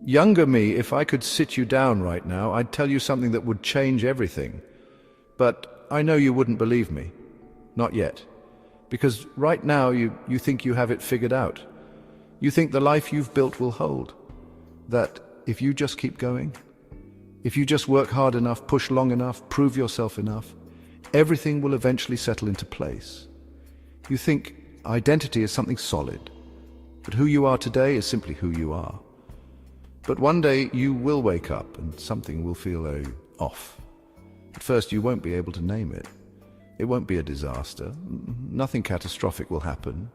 Younger me, if I could sit you down right now, I'd tell you something that would change everything. But I know you wouldn't believe me. Not yet. Because right now you think you have it figured out. You think the life you've built will hold. That if you just keep going, if you just work hard enough, push long enough, prove yourself enough, everything will eventually settle into place. You think identity is something solid, but who you are today is simply who you are. But one day you will wake up and something will feel off. At first you won't be able to name it. It won't be a disaster. Nothing catastrophic will happen.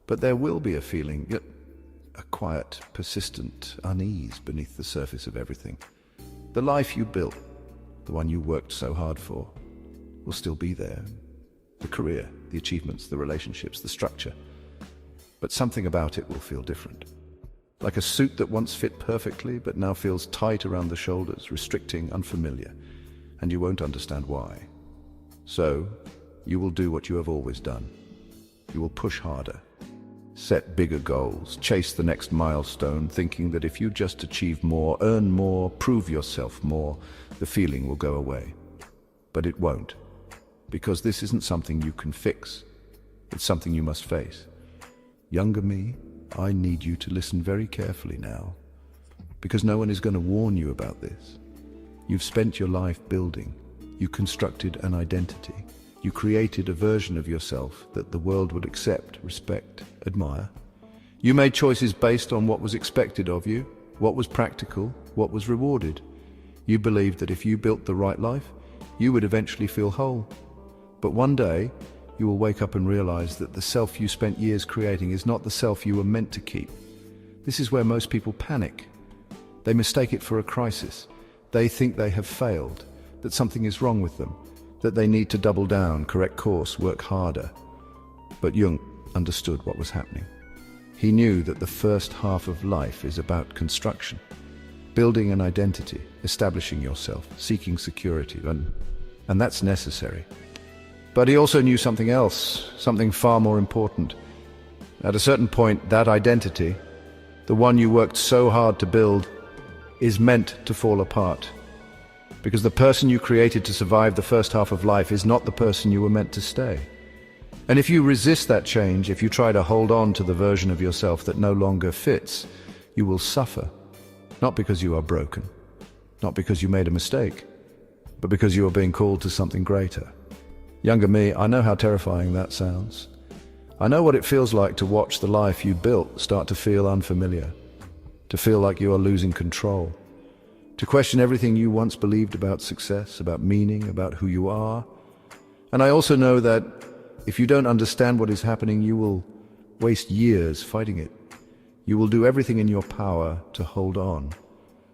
But there will be a feeling, a quiet, persistent unease beneath the surface of everything. The life you built, the one you worked so hard for, will still be there. The career, the achievements, the relationships, the structure. But something about it will feel different. Like a suit that once fit perfectly, but now feels tight around the shoulders, restricting, unfamiliar, and you won't understand why. So, you will do what you have always done. You will push harder, set bigger goals, chase the next milestone, thinking that if you just achieve more, earn more, prove yourself more, the feeling will go away. But it won't, because this isn't something you can fix. It's something you must face. Younger me, I need you to listen very carefully now, because no one is going to warn you about this. You've spent your life building. You constructed an identity. You created a version of yourself that the world would accept, respect, admire. You made choices based on what was expected of you, what was practical, what was rewarded. You believed that if you built the right life, you would eventually feel whole. But one day, you will wake up and realize that the self you spent years creating is not the self you were meant to keep. This is where most people panic. They mistake it for a crisis. They think they have failed, that something is wrong with them, that they need to double down, correct course, work harder. But Jung understood what was happening. He knew that the first half of life is about construction, building an identity, establishing yourself, seeking security, and that's necessary. But he also knew something else, something far more important. At a certain point, that identity, the one you worked so hard to build, is meant to fall apart. Because the person you created to survive the first half of life is not the person you were meant to stay. And if you resist that change, if you try to hold on to the version of yourself that no longer fits, you will suffer. Not because you are broken, not because you made a mistake, but because you are being called to something greater. Younger me, I know how terrifying that sounds. I know what it feels like to watch the life you built start to feel unfamiliar, to feel like you are losing control, to question everything you once believed about success, about meaning, about who you are. And I also know that if you don't understand what is happening, you will waste years fighting it. You will do everything in your power to hold on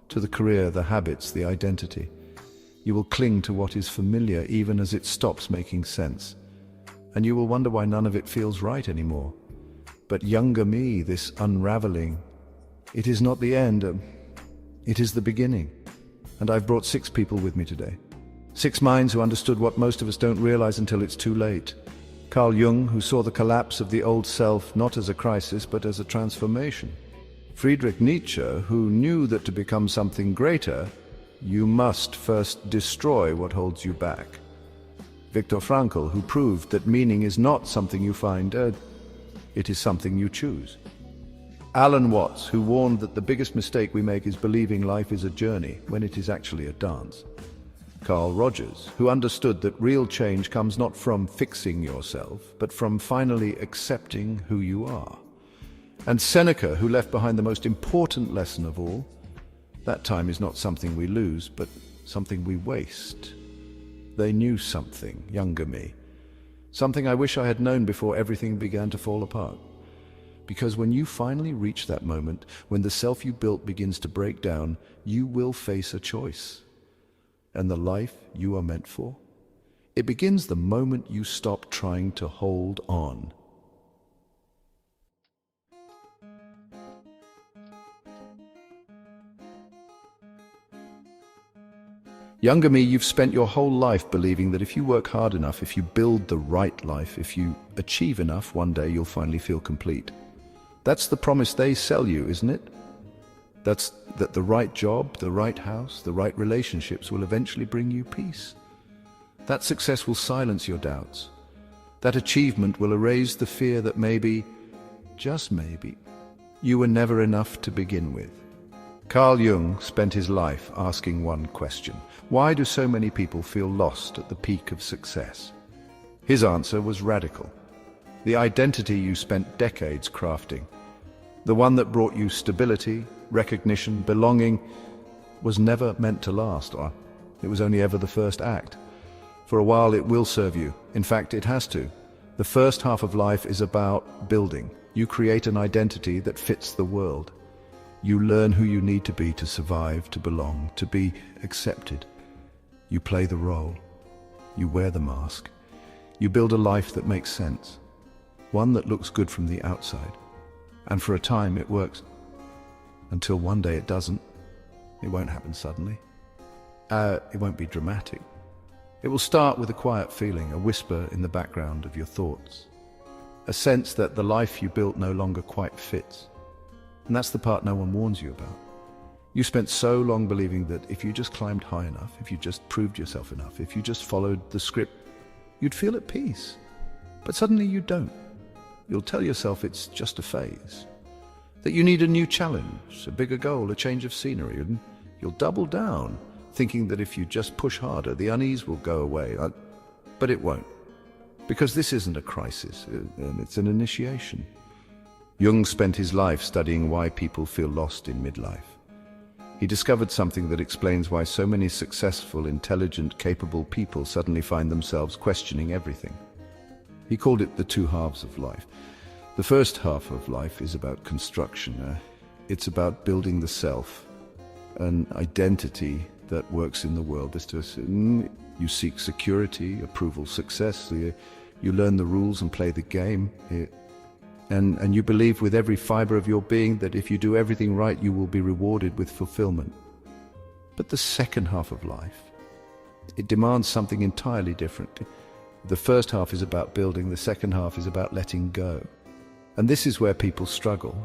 to the career, the habits, the identity. You will cling to what is familiar even as it stops making sense. And you will wonder why none of it feels right anymore. But younger me, this unraveling, it is not the end, it is the beginning. And I've brought 6 people with me today. 6 minds who understood what most of us don't realize until it's too late. Carl Jung, who saw the collapse of the old self not as a crisis but as a transformation. Friedrich Nietzsche, who knew that to become something greater, you must first destroy what holds you back. Viktor Frankl, who proved that meaning is not something you find, it is something you choose. Alan Watts, who warned that the biggest mistake we make is believing life is a journey when it is actually a dance. Carl Rogers, who understood that real change comes not from fixing yourself, but from finally accepting who you are. And Seneca, who left behind the most important lesson of all: that time is not something we lose, but something we waste. They knew something, younger me. Something I wish I had known before everything began to fall apart. Because when you finally reach that moment, when the self you built begins to break down, you will face a choice. And the life you are meant for? It begins the moment you stop trying to hold on. Younger me, you've spent your whole life believing that if you work hard enough, if you build the right life, if you achieve enough, one day you'll finally feel complete. That's the promise they sell you, isn't it? That's that the right job, the right house, the right relationships will eventually bring you peace. That success will silence your doubts. That achievement will erase the fear that maybe, just maybe, you were never enough to begin with. Carl Jung spent his life asking one question: why do so many people feel lost at the peak of success? His answer was radical. The identity you spent decades crafting, the one that brought you stability, recognition, belonging, was never meant to last, or it was only ever the first act. For a while it will serve you. In fact, it has to. The first half of life is about building. You create an identity that fits the world. You learn who you need to be to survive, to belong, to be accepted. You play the role. You wear the mask. You build a life that makes sense, one that looks good from the outside. And for a time it works, until one day it doesn't. It won't happen suddenly. It won't be dramatic. It will start with a quiet feeling, a whisper in the background of your thoughts, a sense that the life you built no longer quite fits. And that's the part no one warns you about. You spent so long believing that if you just climbed high enough, if you just proved yourself enough, if you just followed the script, you'd feel at peace. But suddenly you don't. You'll tell yourself it's just a phase, that you need a new challenge, a bigger goal, a change of scenery, and you'll double down, thinking that if you just push harder, the unease will go away. But it won't, because this isn't a crisis, it's an initiation. Jung spent his life studying why people feel lost in midlife. He discovered something that explains why so many successful, intelligent, capable people suddenly find themselves questioning everything. He called it the two halves of life. The first half of life is about construction. It's about building the self, an identity that works in the world. You seek security, approval, success. You learn the rules and play the game. And you believe with every fiber of your being that if you do everything right, you will be rewarded with fulfillment. But the second half of life, it demands something entirely different. The first half is about building, the second half is about letting go. And this is where people struggle,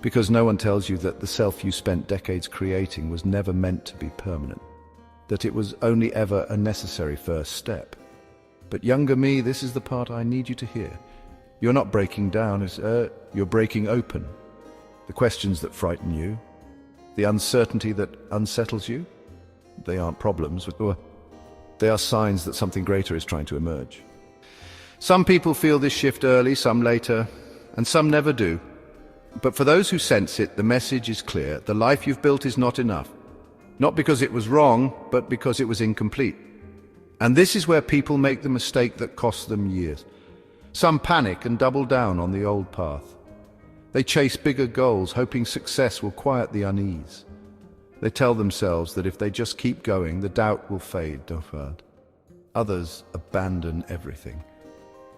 because no one tells you that the self you spent decades creating was never meant to be permanent, that it was only ever a necessary first step. But younger me, this is the part I need you to hear. You're not breaking down, you're breaking open. The questions that frighten you, the uncertainty that unsettles you, they aren't problems, they are signs that something greater is trying to emerge. Some people feel this shift early, some later, and some never do. But for those who sense it, the message is clear. The life you've built is not enough. Not because it was wrong, but because it was incomplete. And this is where people make the mistake that costs them years. Some panic and double down on the old path. They chase bigger goals, hoping success will quiet the unease. They tell themselves that if they just keep going, the doubt will fade. Others abandon everything.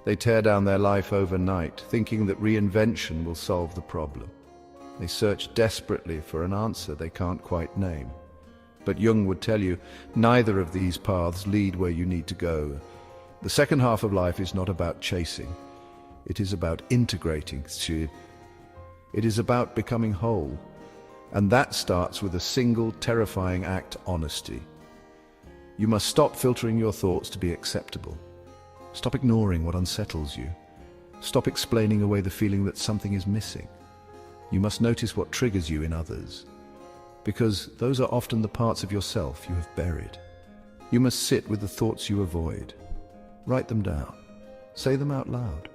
They tear down their life overnight, thinking that reinvention will solve the problem. They search desperately for an answer they can't quite name. But Jung would tell you, neither of these paths lead where you need to go. The second half of life is not about chasing. It is about integrating. It is about becoming whole. And that starts with a single, terrifying act: honesty. You must stop filtering your thoughts to be acceptable. Stop ignoring what unsettles you. Stop explaining away the feeling that something is missing. You must notice what triggers you in others, because those are often the parts of yourself you have buried. You must sit with the thoughts you avoid. Write them down. Say them out loud.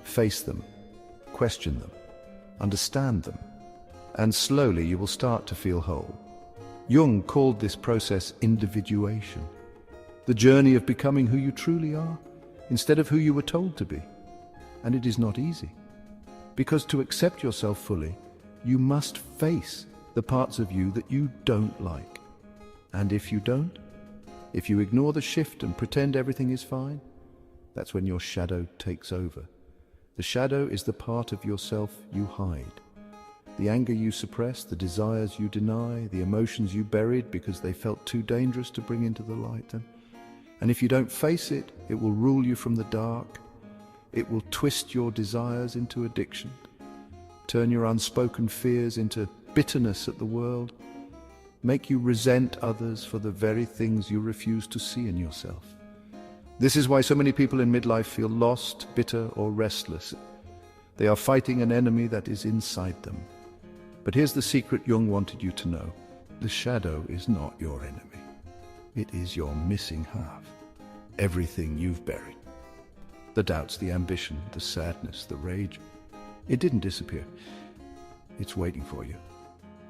Face them. Question them. Understand them. And slowly you will start to feel whole. Jung called this process individuation. The journey of becoming who you truly are, instead of who you were told to be. And it is not easy. Because to accept yourself fully, you must face the parts of you that you don't like. And if you don't, if you ignore the shift and pretend everything is fine, that's when your shadow takes over. The shadow is the part of yourself you hide. The anger you suppress, the desires you deny, the emotions you buried because they felt too dangerous to bring into the light. And if you don't face it, it will rule you from the dark. It will twist your desires into addiction, turn your unspoken fears into bitterness at the world, make you resent others for the very things you refuse to see in yourself. This is why so many people in midlife feel lost, bitter, or restless. They are fighting an enemy that is inside them. But here's the secret Jung wanted you to know. The shadow is not your enemy. It is your missing half. Everything you've buried. The doubts, the ambition, the sadness, the rage. It didn't disappear. It's waiting for you.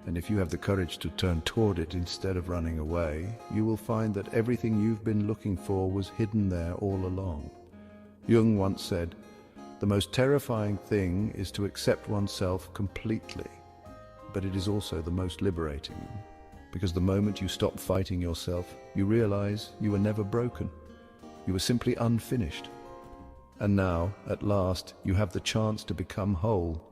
And if you have the courage to turn toward it instead of running away, you will find that everything you've been looking for was hidden there all along. Jung once said, "The most terrifying thing is to accept oneself completely, but it is also the most liberating, because the moment you stop fighting yourself, you realize you were never broken. You were simply unfinished. And now, at last, you have the chance to become whole."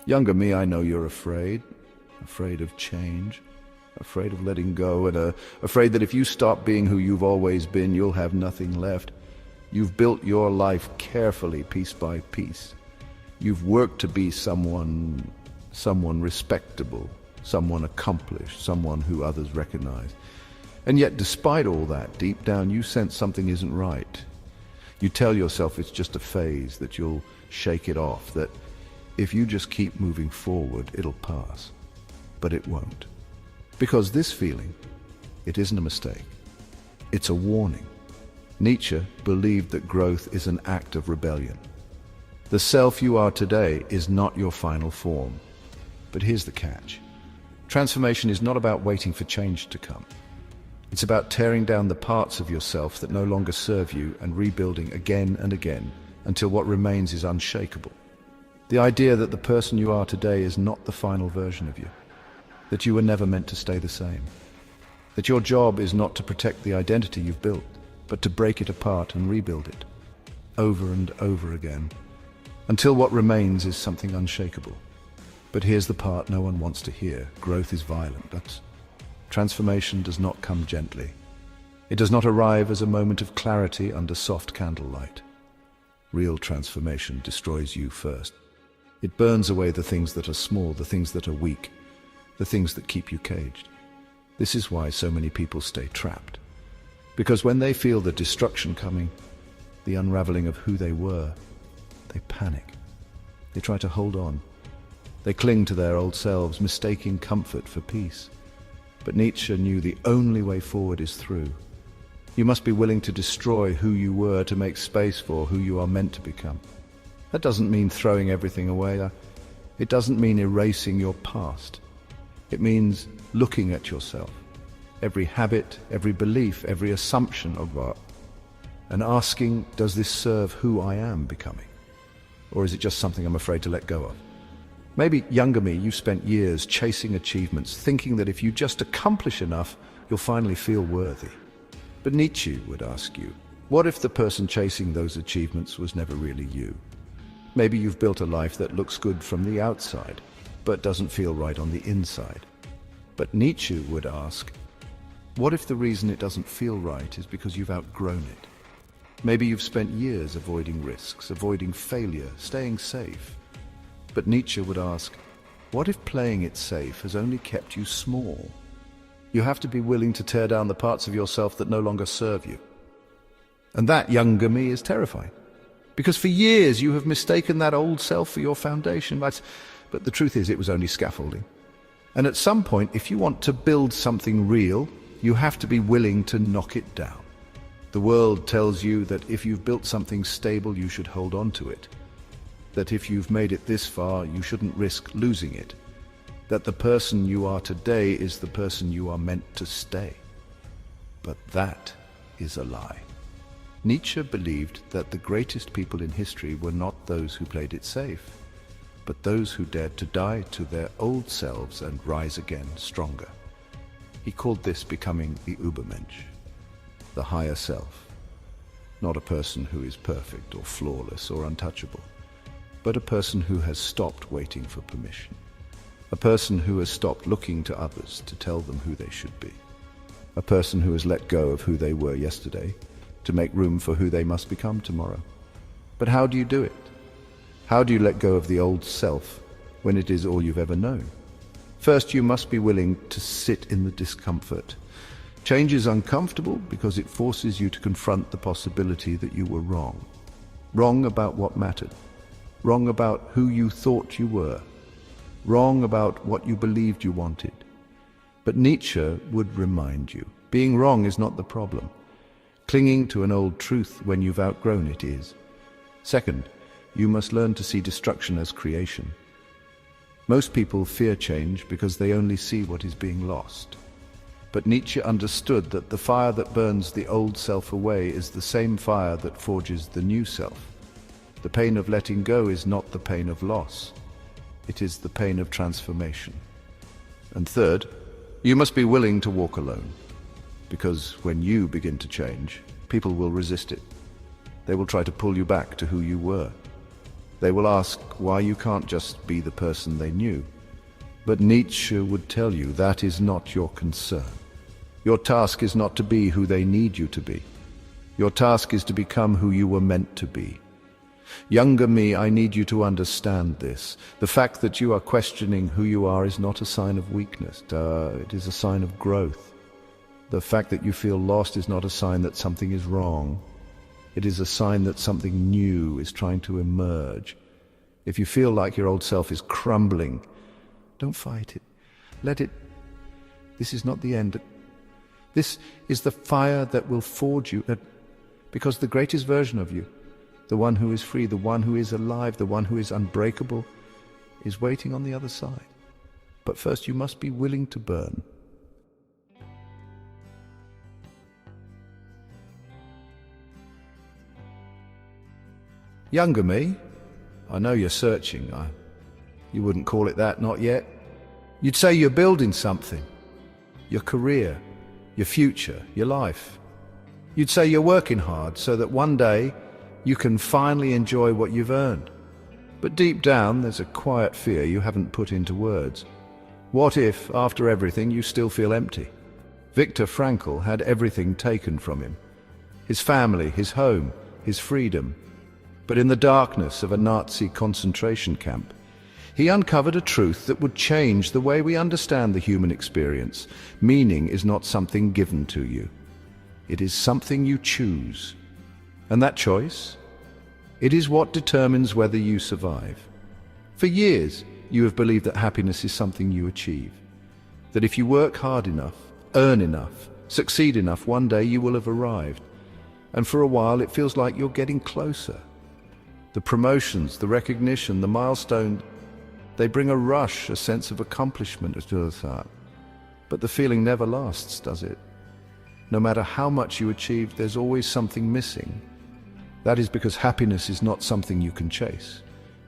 Younger me, I know you're afraid of change, afraid of letting go, and afraid that if you stop being who you've always been, you'll have nothing left. You've built your life carefully, piece by piece. You've worked to be someone respectable, someone accomplished, someone who others recognize. And yet, despite all that, deep down you sense something isn't right. You tell yourself it's just a phase, that you'll shake it off, that if you just keep moving forward, it'll pass. But it won't. Because this feeling, it isn't a mistake. It's a warning. Nietzsche believed that growth is an act of rebellion. The self you are today is not your final form. But here's the catch. Transformation is not about waiting for change to come. It's about tearing down the parts of yourself that no longer serve you and rebuilding again and again until what remains is unshakable. The idea that the person you are today is not the final version of you, that you were never meant to stay the same, that your job is not to protect the identity you've built, but to break it apart and rebuild it, over and over again, until what remains is something unshakable. But here's the part no one wants to hear. Growth is violent, but transformation does not come gently. It does not arrive as a moment of clarity under soft candlelight. Real transformation destroys you first. It burns away the things that are small, the things that are weak, the things that keep you caged. This is why so many people stay trapped. Because when they feel the destruction coming, the unraveling of who they were, they panic. They try to hold on. They cling to their old selves, mistaking comfort for peace. But Nietzsche knew the only way forward is through. You must be willing to destroy who you were to make space for who you are meant to become. That doesn't mean throwing everything away. It doesn't mean erasing your past. It means looking at yourself, every habit, every belief, every assumption of what, and asking, does this serve who I am becoming? Or is it just something I'm afraid to let go of? Maybe, younger me, you spent years chasing achievements, thinking that if you just accomplish enough, you'll finally feel worthy. But Nietzsche would ask you, what if the person chasing those achievements was never really you? Maybe you've built a life that looks good from the outside, but doesn't feel right on the inside. But Nietzsche would ask, what if the reason it doesn't feel right is because you've outgrown it? Maybe you've spent years avoiding risks, avoiding failure, staying safe. But Nietzsche would ask, what if playing it safe has only kept you small? You have to be willing to tear down the parts of yourself that no longer serve you. And that, younger me, is terrifying. Because for years you have mistaken that old self for your foundation. But the truth is, it was only scaffolding. And at some point, if you want to build something real, you have to be willing to knock it down. The world tells you that if you've built something stable, you should hold on to it. That if you've made it this far, you shouldn't risk losing it. That the person you are today is the person you are meant to stay. But that is a lie. Nietzsche believed that the greatest people in history were not those who played it safe, but those who dared to die to their old selves and rise again stronger. He called this becoming the Übermensch, the higher self. Not a person who is perfect or flawless or untouchable, but a person who has stopped waiting for permission. A person who has stopped looking to others to tell them who they should be. A person who has let go of who they were yesterday to make room for who they must become tomorrow. But how do you do it? How do you let go of the old self when it is all you've ever known? First, you must be willing to sit in the discomfort. Change is uncomfortable because it forces you to confront the possibility that you were wrong. Wrong about what mattered. Wrong about who you thought you were. Wrong about what you believed you wanted. But Nietzsche would remind you, being wrong is not the problem. Clinging to an old truth when you've outgrown it is. Second, you must learn to see destruction as creation. Most people fear change because they only see what is being lost. But Nietzsche understood that the fire that burns the old self away is the same fire that forges the new self. The pain of letting go is not the pain of loss. It is the pain of transformation. And third, you must be willing to walk alone. Because when you begin to change, people will resist it. They will try to pull you back to who you were. They will ask why you can't just be the person they knew. But Nietzsche would tell you that is not your concern. Your task is not to be who they need you to be. Your task is to become who you were meant to be. Younger me, I need you to understand this. The fact that you are questioning who you are is not a sign of weakness. It is a sign of growth. The fact that you feel lost is not a sign that something is wrong. It is a sign that something new is trying to emerge. If you feel like your old self is crumbling, don't fight it. Let it. This is not the end. This is the fire that will forge you, because the greatest version of you, the one who is free, the one who is alive, the one who is unbreakable, is waiting on the other side. But first you must be willing to burn. Younger me, I know you're searching. You wouldn't call it that, not yet. You'd say you're building something. Your career, your future, your life. You'd say you're working hard so that one day you can finally enjoy what you've earned. But deep down, there's a quiet fear you haven't put into words. What if, after everything, you still feel empty? Viktor Frankl had everything taken from him. His family, his home, his freedom. But in the darkness of a Nazi concentration camp, he uncovered a truth that would change the way we understand the human experience. Meaning is not something given to you. It is something you choose. And that choice, it is what determines whether you survive. For years, you have believed that happiness is something you achieve. That if you work hard enough, earn enough, succeed enough, one day you will have arrived. And for a while, it feels like you're getting closer. The promotions, the recognition, the milestone, they bring a rush, a sense of accomplishment to us. But the feeling never lasts, does it? No matter how much you achieve, there's always something missing. That is because happiness is not something you can chase.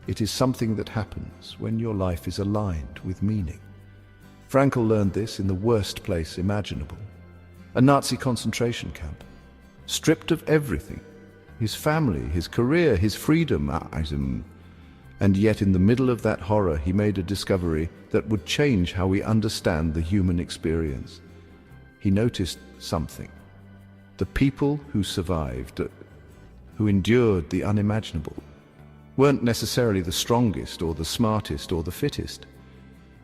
It is something that happens when your life is aligned with meaning. Frankl learned this in the worst place imaginable, a Nazi concentration camp, stripped of everything. His family, his career, his freedom, and yet in the middle of that horror he made a discovery that would change how we understand the human experience. He noticed something. The people who survived, who endured the unimaginable, weren't necessarily the strongest or the smartest or the fittest.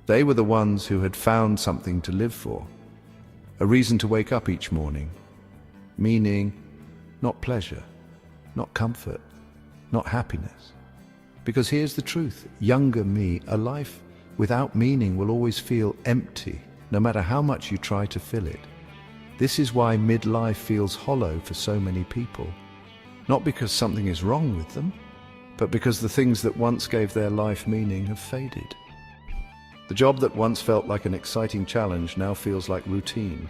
They were the ones who had found something to live for, a reason to wake up each morning. Meaning, not pleasure. Not comfort, not happiness. Because here's the truth, younger me, a life without meaning will always feel empty, no matter how much you try to fill it. This is why midlife feels hollow for so many people. Not because something is wrong with them, but because the things that once gave their life meaning have faded. The job that once felt like an exciting challenge now feels like routine.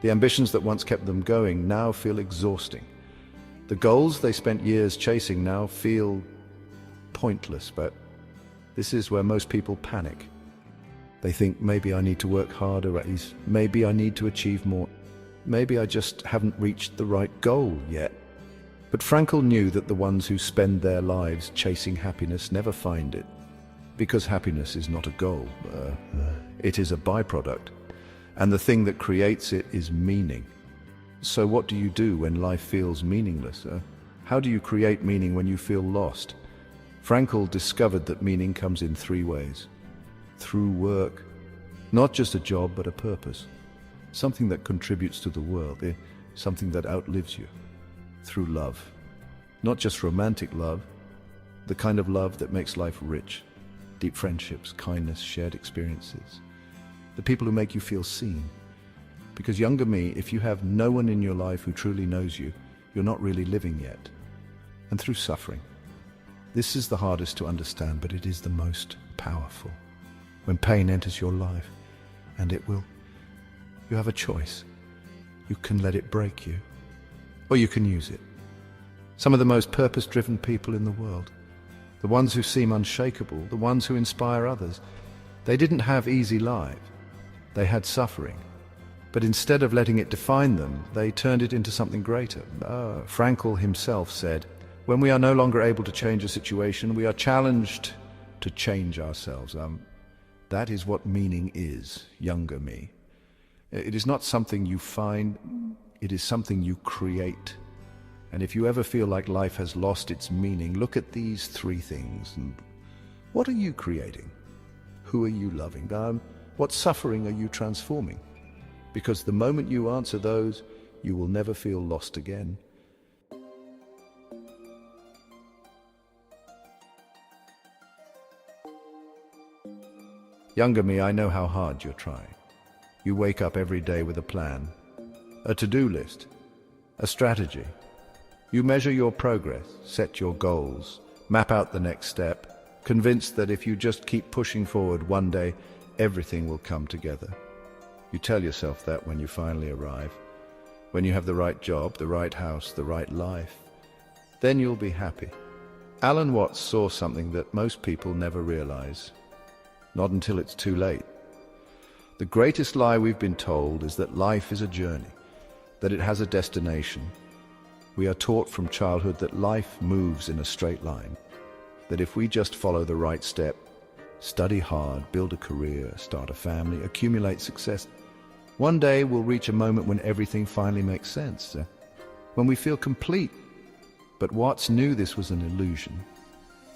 The ambitions that once kept them going now feel exhausting. The goals they spent years chasing now feel pointless, but this is where most people panic. They think, maybe I need to work harder, maybe I need to achieve more, maybe I just haven't reached the right goal yet. But Frankl knew that the ones who spend their lives chasing happiness never find it, because happiness is not a goal, it is a byproduct, and the thing that creates it is meaning. So what do you do when life feels meaningless? How do you create meaning when you feel lost? Frankl discovered that meaning comes in three ways. Through work, not just a job but a purpose, something that contributes to the world, something that outlives you. Through love, not just romantic love, the kind of love that makes life rich, deep friendships, kindness, shared experiences, the people who make you feel seen. Because younger me, if you have no one in your life who truly knows you, you're not really living yet. And through suffering. This is the hardest to understand, but it is the most powerful. When pain enters your life, and it will, you have a choice. You can let it break you, or you can use it. Some of the most purpose-driven people in the world, the ones who seem unshakable, the ones who inspire others, they didn't have easy lives. They had suffering. But instead of letting it define them, they turned it into something greater. Frankl himself said, "When we are no longer able to change a situation, we are challenged to change ourselves." That is what meaning is, younger me. It is not something you find, it is something you create. And if you ever feel like life has lost its meaning, look at these three things. And what are you creating? Who are you loving? What suffering are you transforming? Because the moment you answer those, you will never feel lost again. Younger me, I know how hard you're trying. You wake up every day with a plan, a to-do list, a strategy. You measure your progress, set your goals, map out the next step, convinced that if you just keep pushing forward, one day everything will come together. You tell yourself that when you finally arrive, when you have the right job, the right house, the right life, then you'll be happy. Alan Watts saw something that most people never realize, not until it's too late. The greatest lie we've been told is that life is a journey, that it has a destination. We are taught from childhood that life moves in a straight line, that if we just follow the right step, study hard, build a career, start a family, accumulate success, one day we'll reach a moment when everything finally makes sense, when we feel complete. But Watts knew this was an illusion.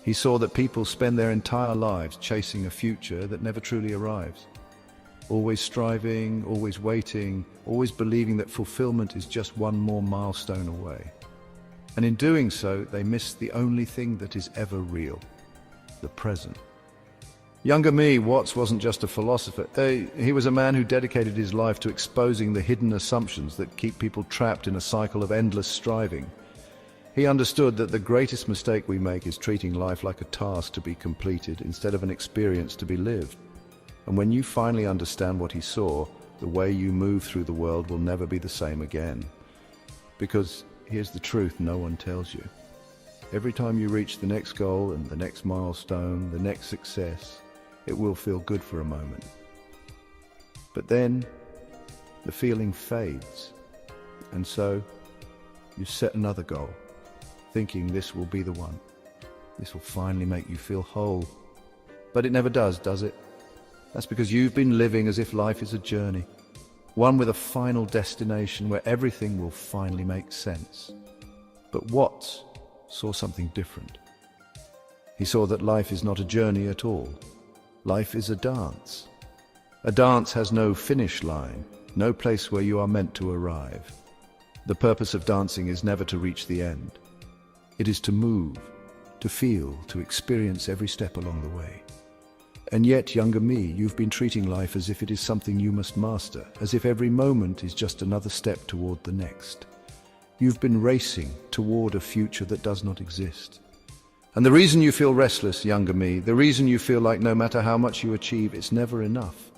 He saw that people spend their entire lives chasing a future that never truly arrives. Always striving, always waiting, always believing that fulfillment is just one more milestone away. And in doing so, they miss the only thing that is ever real, the present. Younger me, Watts wasn't just a philosopher. He was a man who dedicated his life to exposing the hidden assumptions that keep people trapped in a cycle of endless striving. He understood that the greatest mistake we make is treating life like a task to be completed instead of an experience to be lived. And when you finally understand what he saw, the way you move through the world will never be the same again. Because here's the truth no one tells you. Every time you reach the next goal and the next milestone, the next success, it will feel good for a moment. But then the feeling fades. And so you set another goal, thinking this will be the one. This will finally make you feel whole. But it never does it? That's because you've been living as if life is a journey, one with a final destination where everything will finally make sense. But Watts saw something different. He saw that life is not a journey at all. Life is a dance. A dance has no finish line, no place where you are meant to arrive. The purpose of dancing is never to reach the end. It is to move, to feel, to experience every step along the way. And yet, younger me, you've been treating life as if it is something you must master, as if every moment is just another step toward the next. You've been racing toward a future that does not exist. And the reason you feel restless, younger me, the reason you feel like no matter how much you achieve, it's never enough,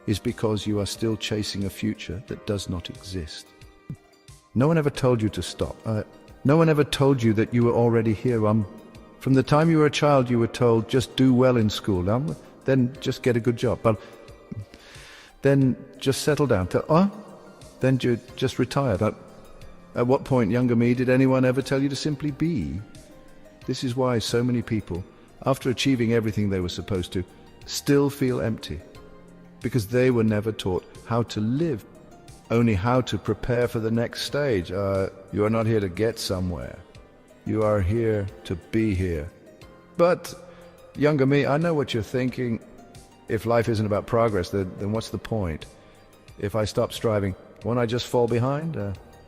is because you are still chasing a future that does not exist. No one ever told you to stop. No one ever told you that you were already here. From the time you were a child, you were told, just do well in school, then just get a good job, but then just settle down. Then you just retired. At what point, younger me, did anyone ever tell you to simply be? This is why so many people, after achieving everything they were supposed to, still feel empty, because they were never taught how to live. only how to prepare for the next stage. You are not here to get somewhere. You are here to be here. But, younger me, I know what you're thinking. If life isn't about progress, then what's the point? If I stop striving, won't I just fall behind?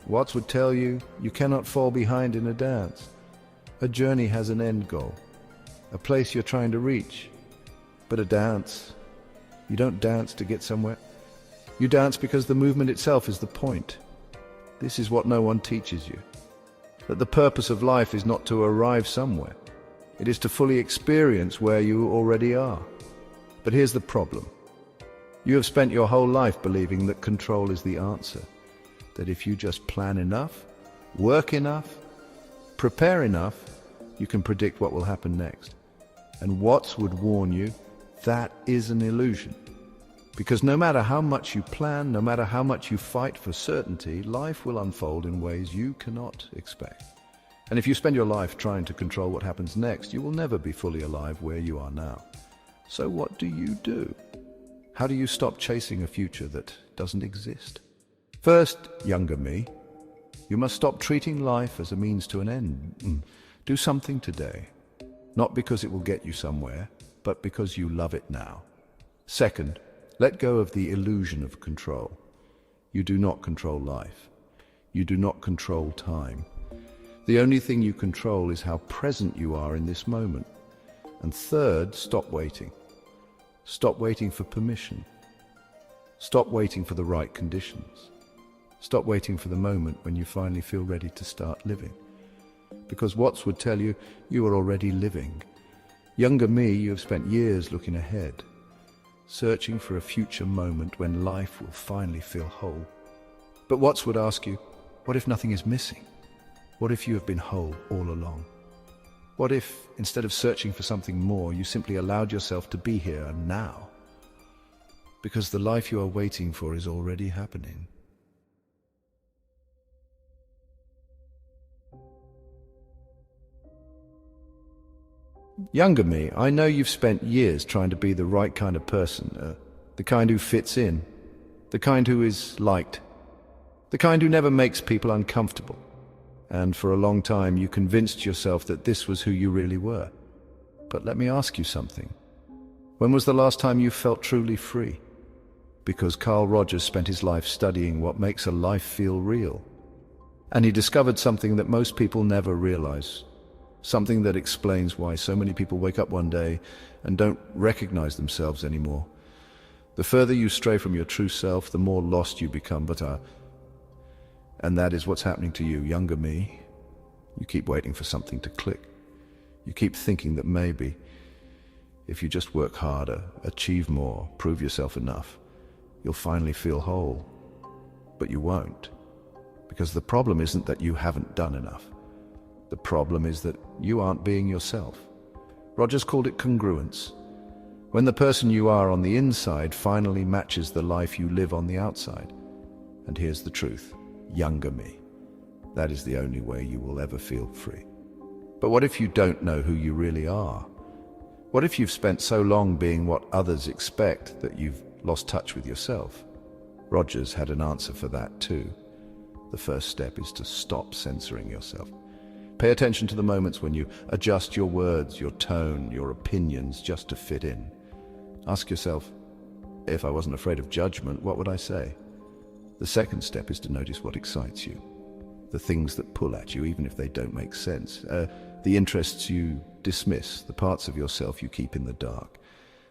Watts would tell you, you cannot fall behind in a dance. A journey has an end goal, a place you're trying to reach. But a dance, you don't dance to get somewhere. You dance because the movement itself is the point. This is what no one teaches you. That the purpose of life is not to arrive somewhere. It is to fully experience where you already are. But here's the problem. You have spent your whole life believing that control is the answer. That if you just plan enough, work enough, prepare enough, you can predict what will happen next. And Watts would warn you, that is an illusion. Because no matter how much you plan, no matter how much you fight for certainty, life will unfold in ways you cannot expect. And if you spend your life trying to control what happens next, you will never be fully alive where you are now. So what do? How do you stop chasing a future that doesn't exist? First, younger me, you must stop treating life as a means to an end. Do something today, not because it will get you somewhere, but because you love it now. Second, let go of the illusion of control. You do not control life. You do not control time. The only thing you control is how present you are in this moment. And third, stop waiting. Stop waiting for permission. Stop waiting for the right conditions. Stop waiting for the moment when you finally feel ready to start living. Because Watts would tell you, you are already living. Younger me, you have spent years looking ahead, searching for a future moment when life will finally feel whole. But Watts would ask you, what if nothing is missing? What if you have been whole all along? What if, instead of searching for something more, you simply allowed yourself to be here and now? Because the life you are waiting for is already happening. Younger me, I know you've spent years trying to be the right kind of person, the kind who fits in, the kind who is liked, the kind who never makes people uncomfortable. And for a long time you convinced yourself that this was who you really were. But let me ask you something. When was the last time you felt truly free? Because Carl Rogers spent his life studying what makes a life feel real. And he discovered something that most people never realize. Something that explains why so many people wake up one day and don't recognize themselves anymore. The further you stray from your true self, the more lost you become. And that is what's happening to you, younger me. You keep waiting for something to click. You keep thinking that maybe, if you just work harder, achieve more, prove yourself enough, you'll finally feel whole. But you won't. Because the problem isn't that you haven't done enough. The problem is that you aren't being yourself. Rogers called it congruence. When the person you are on the inside finally matches the life you live on the outside. And here's the truth, younger me. That is the only way you will ever feel free. But what if you don't know who you really are? What if you've spent so long being what others expect that you've lost touch with yourself? Rogers had an answer for that too. The first step is to stop censoring yourself. Pay attention to the moments when you adjust your words, your tone, your opinions just to fit in. Ask yourself, if I wasn't afraid of judgment, what would I say? The second step is to notice what excites you. The things that pull at you, even if they don't make sense. The interests you dismiss, the parts of yourself you keep in the dark.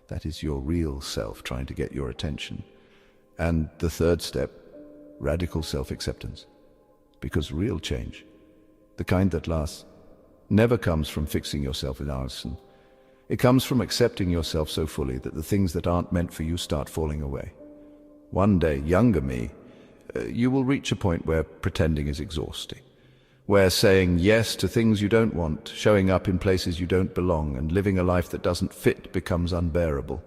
That is your real self trying to get your attention. And the third step, radical self-acceptance. Because real change, the kind that lasts, never comes from fixing yourself in arson. It comes from accepting yourself so fully that the things that aren't meant for you start falling away. One day, younger me, you will reach a point where pretending is exhausting, where saying yes to things you don't want, showing up in places you don't belong, and living a life that doesn't fit becomes unbearable.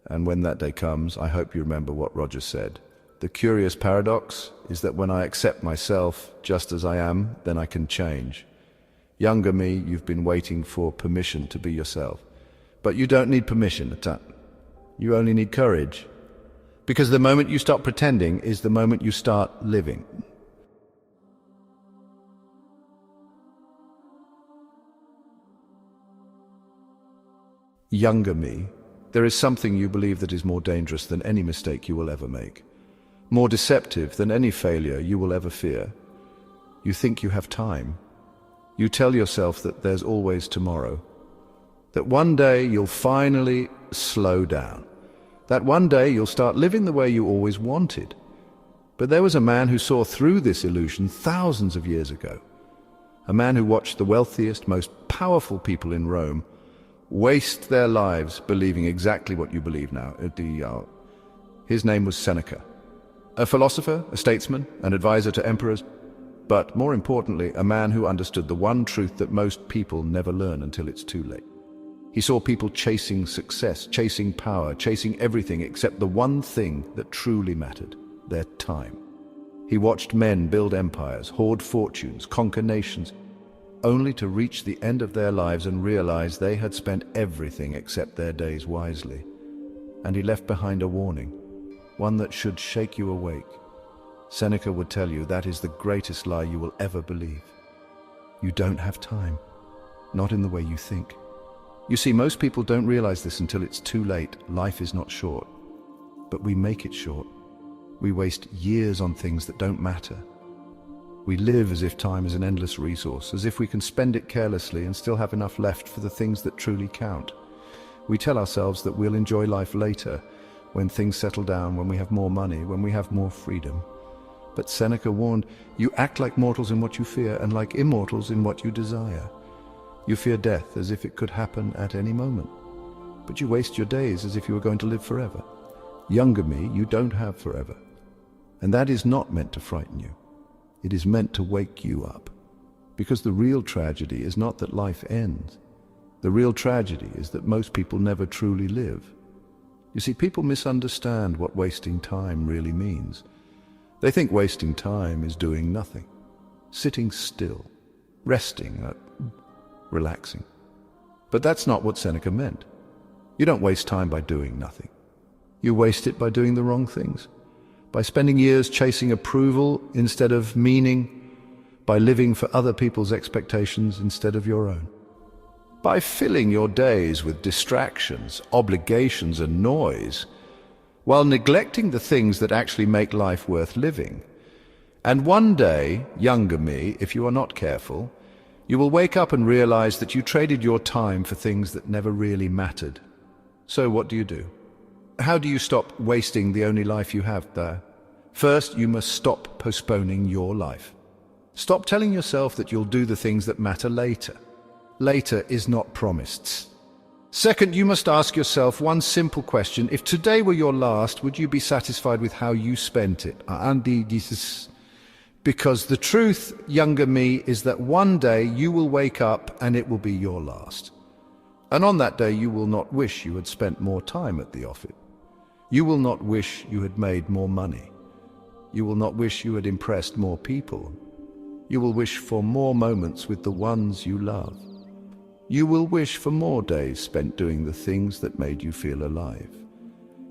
And when that day comes, I hope you remember what Rogers said. The curious paradox is that when I accept myself just as I am, then I can change. Younger me, you've been waiting for permission to be yourself. But you don't need permission, you only need courage. Because the moment you stop pretending is the moment you start living. Younger me, there is something you believe that is more dangerous than any mistake you will ever make, more deceptive than any failure you will ever fear. You think you have time. You tell yourself that there's always tomorrow, that one day you'll finally slow down, that one day you'll start living the way you always wanted. But there was a man who saw through this illusion thousands of years ago, a man who watched the wealthiest, most powerful people in Rome waste their lives believing exactly what you believe now. His name was Seneca, a philosopher, a statesman, an advisor to emperors, but more importantly, a man who understood the one truth that most people never learn until it's too late. He saw people chasing success, chasing power, chasing everything except the one thing that truly mattered, their time. He watched men build empires, hoard fortunes, conquer nations, only to reach the end of their lives and realize they had spent everything except their days wisely. And he left behind a warning, one that should shake you awake. Seneca would tell you that is the greatest lie you will ever believe. You don't have time, not in the way you think. You see, most people don't realize this until it's too late. Life is not short, but we make it short. We waste years on things that don't matter. We live as if time is an endless resource, as if we can spend it carelessly and still have enough left for the things that truly count. We tell ourselves that we'll enjoy life later, when things settle down, when we have more money, when we have more freedom. But Seneca warned, you act like mortals in what you fear and like immortals in what you desire. You fear death as if it could happen at any moment, but you waste your days as if you were going to live forever. Younger me, you don't have forever. And that is not meant to frighten you. It is meant to wake you up. Because the real tragedy is not that life ends. The real tragedy is that most people never truly live. You see, people misunderstand what wasting time really means. They think wasting time is doing nothing, sitting still, resting, relaxing. But that's not what Seneca meant. You don't waste time by doing nothing. You waste it by doing the wrong things, by spending years chasing approval instead of meaning, by living for other people's expectations instead of your own, by filling your days with distractions, obligations, and noise, while neglecting the things that actually make life worth living. And one day, younger me, if you are not careful, you will wake up and realize that you traded your time for things that never really mattered. So what do? How do you stop wasting the only life you have there? First, you must stop postponing your life. Stop telling yourself that you'll do the things that matter later. Later is not promised. Second, you must ask yourself one simple question. If today were your last, would you be satisfied with how you spent it? Because the truth, younger me, is that one day you will wake up and it will be your last. And on that day you will not wish you had spent more time at the office. You will not wish you had made more money. You will not wish you had impressed more people. You will wish for more moments with the ones you love. You will wish for more days spent doing the things that made you feel alive.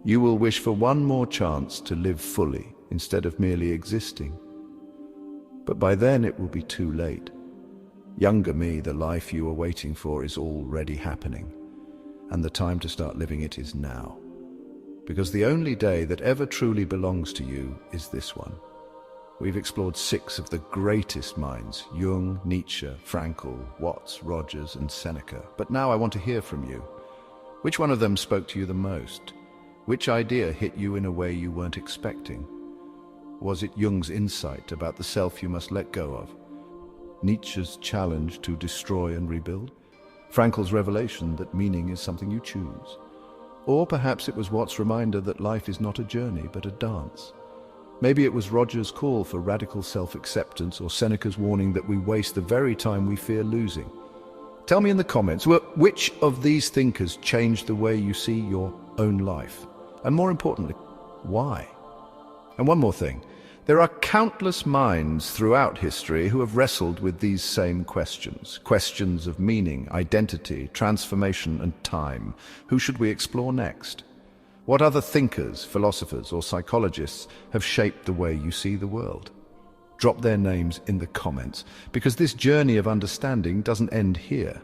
You will wish for one more chance to live fully instead of merely existing. But by then it will be too late. Younger me, the life you are waiting for is already happening, and the time to start living it is now. Because the only day that ever truly belongs to you is this one. We've explored 6 of the greatest minds, Jung, Nietzsche, Frankl, Watts, Rogers, and Seneca. But now I want to hear from you. Which one of them spoke to you the most? Which idea hit you in a way you weren't expecting? Was it Jung's insight about the self you must let go of? Nietzsche's challenge to destroy and rebuild? Frankl's revelation that meaning is something you choose? Or perhaps it was Watts' reminder that life is not a journey but a dance? Maybe it was Rogers' call for radical self-acceptance, or Seneca's warning that we waste the very time we fear losing. Tell me in the comments, which of these thinkers changed the way you see your own life? And more importantly, why? And one more thing. There are countless minds throughout history who have wrestled with these same questions. Questions of meaning, identity, transformation, and time. Who should we explore next? What other thinkers, philosophers, or psychologists have shaped the way you see the world? Drop their names in the comments, because this journey of understanding doesn't end here,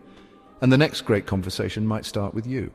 and the next great conversation might start with you.